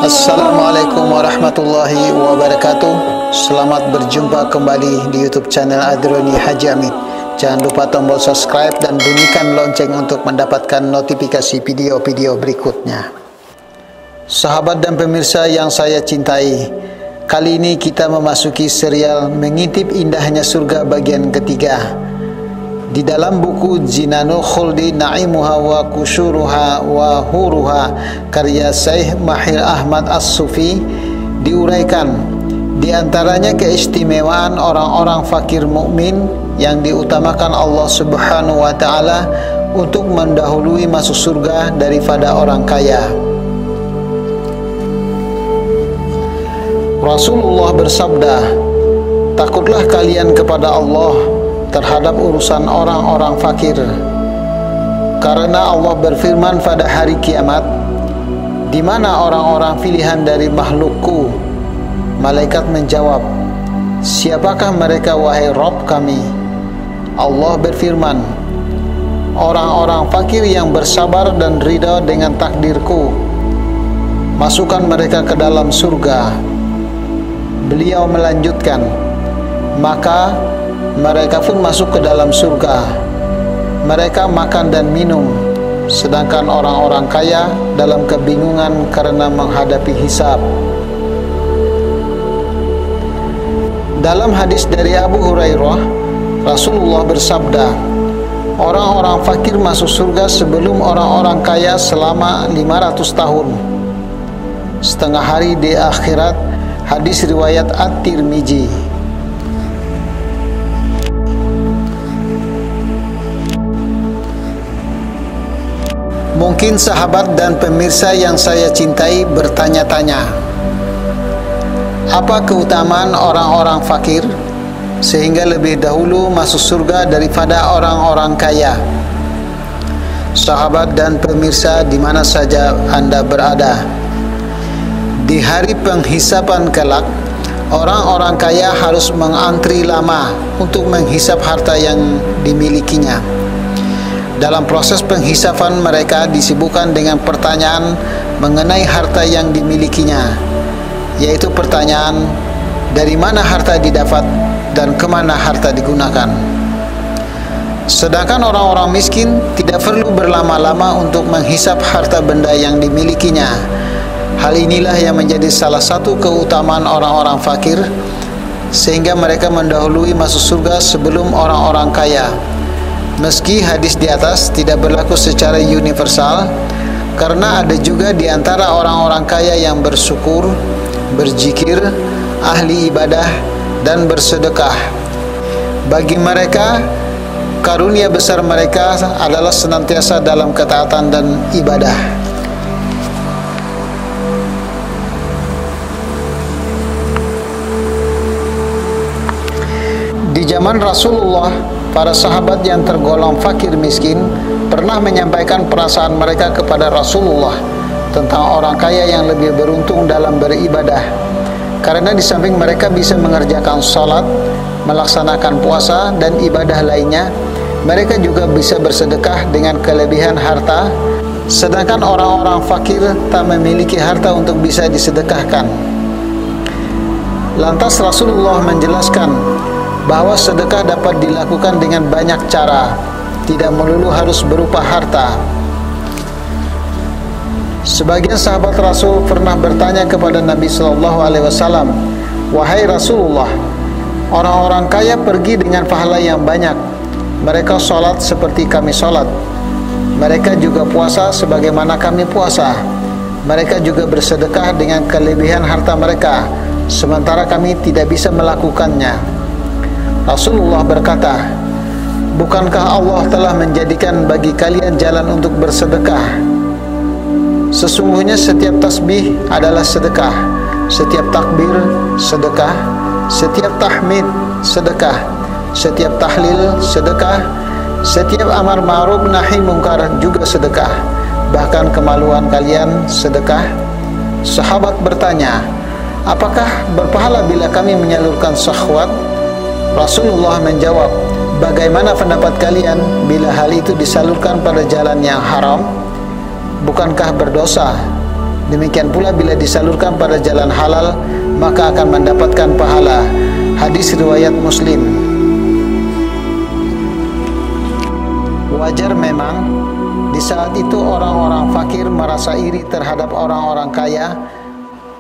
Assalamualaikum warahmatullahi wabarakatuh. Selamat berjumpa kembali di YouTube channel Adroni Haji Amin. Jangan lupa tombol subscribe dan bunyikan lonceng untuk mendapatkan notifikasi video-video berikutnya. Sahabat dan pemirsa yang saya cintai, kali ini kita memasuki serial Mengintip Indahnya Surga bagian ketiga. Di dalam buku Jinanul Khuldi Na'imuha wa Kusyuruha wa Huruha karya Syekh Mahir Ahmad As-Sufi diuraikan di antaranya keistimewaan orang-orang fakir mukmin yang diutamakan Allah Subhanahu wa taala untuk mendahului masuk surga daripada orang kaya. Rasulullah bersabda, "Takutlah kalian kepada Allah terhadap urusan orang-orang fakir, karena Allah berfirman pada hari kiamat, di mana orang-orang pilihan dari makhlukku?" Malaikat menjawab, "Siapakah mereka wahai Rabb kami?" Allah berfirman, "Orang-orang fakir yang bersabar dan ridha dengan takdirku. Masukkan mereka ke dalam surga." Beliau melanjutkan, "Maka mereka pun masuk ke dalam surga. Mereka makan dan minum, sedangkan orang-orang kaya dalam kebingungan karena menghadapi hisab." Dalam hadis dari Abu Hurairah, Rasulullah bersabda, "Orang-orang fakir masuk surga sebelum orang-orang kaya selama 500 tahun. Setengah hari di akhirat." Hadis riwayat At-Tirmizi. Mungkin sahabat dan pemirsa yang saya cintai bertanya-tanya, apa keutamaan orang-orang fakir sehingga lebih dahulu masuk surga daripada orang-orang kaya? Sahabat dan pemirsa di mana saja Anda berada, di hari penghisapan kelak, orang-orang kaya harus mengantri lama untuk menghisap harta yang dimilikinya. Dalam proses penghisapan mereka disibukkan dengan pertanyaan mengenai harta yang dimilikinya, yaitu pertanyaan dari mana harta didapat dan kemana harta digunakan. Sedangkan orang-orang miskin tidak perlu berlama-lama untuk menghisap harta benda yang dimilikinya. Hal inilah yang menjadi salah satu keutamaan orang-orang fakir sehingga mereka mendahului masuk surga sebelum orang-orang kaya. Meski hadis di atas tidak berlaku secara universal, karena ada juga di antara orang-orang kaya yang bersyukur, berzikir, ahli ibadah, dan bersedekah. Bagi mereka, karunia besar mereka adalah senantiasa dalam ketaatan dan ibadah. Di zaman Rasulullah, para sahabat yang tergolong fakir miskin pernah menyampaikan perasaan mereka kepada Rasulullah tentang orang kaya yang lebih beruntung dalam beribadah. Karena di samping mereka bisa mengerjakan salat, melaksanakan puasa dan ibadah lainnya, mereka juga bisa bersedekah dengan kelebihan harta, sedangkan orang-orang fakir tak memiliki harta untuk bisa disedekahkan. Lantas Rasulullah menjelaskan bahwa sedekah dapat dilakukan dengan banyak cara, tidak melulu harus berupa harta. Sebagian sahabat Rasul pernah bertanya kepada Nabi SAW, "Wahai Rasulullah, orang-orang kaya pergi dengan pahala yang banyak. Mereka sholat seperti kami sholat. Mereka juga puasa sebagaimana kami puasa. Mereka juga bersedekah dengan kelebihan harta mereka, sementara kami tidak bisa melakukannya." Rasulullah berkata, "Bukankah Allah telah menjadikan bagi kalian jalan untuk bersedekah? Sesungguhnya setiap tasbih adalah sedekah, setiap takbir sedekah, setiap tahmid sedekah, setiap tahlil sedekah, setiap amar ma'ruf nahi mungkar juga sedekah, bahkan kemaluan kalian sedekah." Sahabat bertanya, "Apakah berpahala bila kami menyalurkan syahwat?" Rasulullah menjawab, "Bagaimana pendapat kalian bila hal itu disalurkan pada jalan yang haram? Bukankah berdosa?" Demikian pula bila disalurkan pada jalan halal, maka akan mendapatkan pahala. Hadis riwayat Muslim. Wajar memang di saat itu orang-orang fakir merasa iri terhadap orang-orang kaya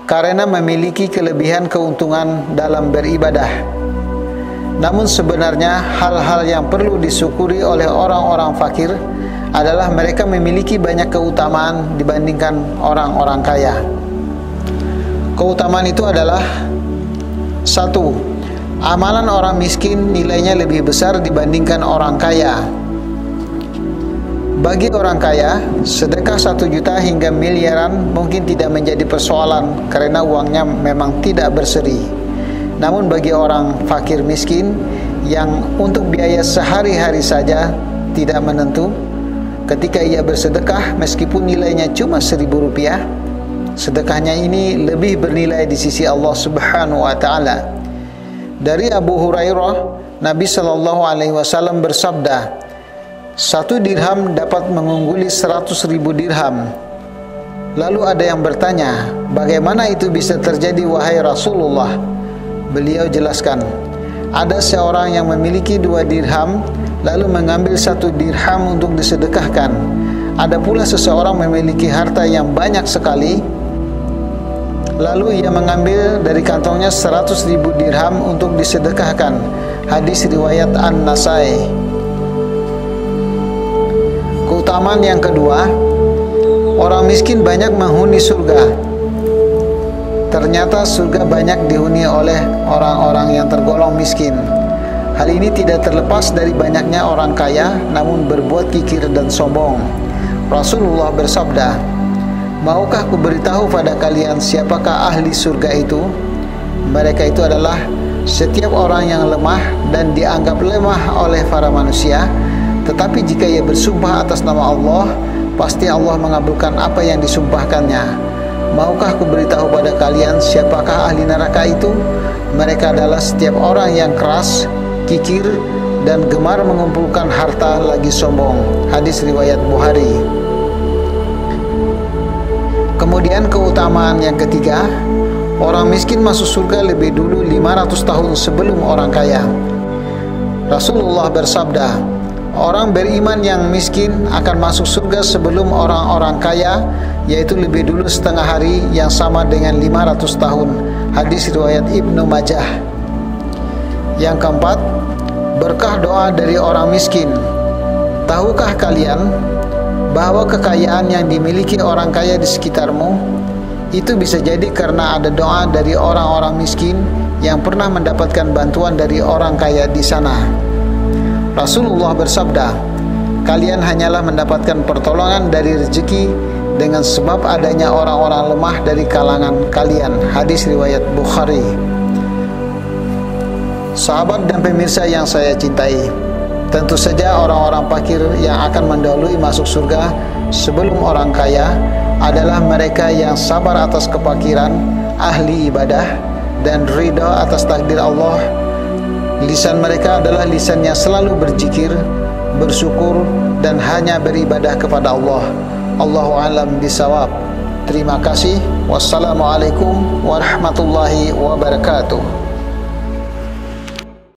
karena memiliki kelebihan keuntungan dalam beribadah. Namun sebenarnya hal-hal yang perlu disyukuri oleh orang-orang fakir adalah mereka memiliki banyak keutamaan dibandingkan orang-orang kaya. Keutamaan itu adalah: 1. Amalan orang miskin nilainya lebih besar dibandingkan orang kaya. Bagi orang kaya, sedekah 1 juta hingga miliaran mungkin tidak menjadi persoalan karena uangnya memang tidak berseri. Namun bagi orang fakir miskin yang untuk biaya sehari-hari saja tidak menentu, ketika ia bersedekah meskipun nilainya cuma Rp1.000, sedekahnya ini lebih bernilai di sisi Allah Subhanahu wa taala. Dari Abu Hurairah, Nabi SAW bersabda, 1 dirham dapat mengungguli 100.000 dirham. Lalu ada yang bertanya, bagaimana itu bisa terjadi wahai Rasulullah? Beliau jelaskan, ada seorang yang memiliki 2 dirham lalu mengambil 1 dirham untuk disedekahkan. Ada pula seseorang memiliki harta yang banyak sekali, lalu ia mengambil dari kantongnya 100.000 dirham untuk disedekahkan. Hadis riwayat An-Nasai. Keutamaan yang kedua, orang miskin banyak menghuni surga. Ternyata surga banyak dihuni oleh orang-orang yang tergolong miskin. Hal ini tidak terlepas dari banyaknya orang kaya namun berbuat kikir dan sombong. Rasulullah bersabda, maukah kuberitahu pada kalian siapakah ahli surga itu? Mereka itu adalah setiap orang yang lemah dan dianggap lemah oleh para manusia, tetapi jika ia bersumpah atas nama Allah, pasti Allah mengabulkan apa yang disumpahkannya. Maukah kuberitahu pada kalian siapakah ahli neraka itu? Mereka adalah setiap orang yang keras, kikir, dan gemar mengumpulkan harta lagi sombong. Hadis riwayat Bukhari. Kemudian keutamaan yang ketiga, orang miskin masuk surga lebih dulu 500 tahun sebelum orang kaya. Rasulullah bersabda, orang beriman yang miskin akan masuk surga sebelum orang-orang kaya, yaitu lebih dulu setengah hari yang sama dengan 500 tahun. Hadis riwayat Ibnu Majah. Yang keempat, berkah doa dari orang miskin. Tahukah kalian bahwa kekayaan yang dimiliki orang kaya di sekitarmu itu bisa jadi karena ada doa dari orang-orang miskin yang pernah mendapatkan bantuan dari orang kaya di sana. Rasulullah bersabda, kalian hanyalah mendapatkan pertolongan dari rezeki dengan sebab adanya orang-orang lemah dari kalangan kalian. Hadis riwayat Bukhari. Sahabat dan pemirsa yang saya cintai, tentu saja orang-orang fakir yang akan mendahului masuk surga sebelum orang kaya adalah mereka yang sabar atas kefakiran, ahli ibadah, dan ridha atas takdir Allah. Lisan mereka adalah lisan yang selalu berzikir, bersyukur, dan hanya beribadah kepada Allah. Allahu a'lam bishawab. Terima kasih. Wassalamualaikum warahmatullahi wabarakatuh.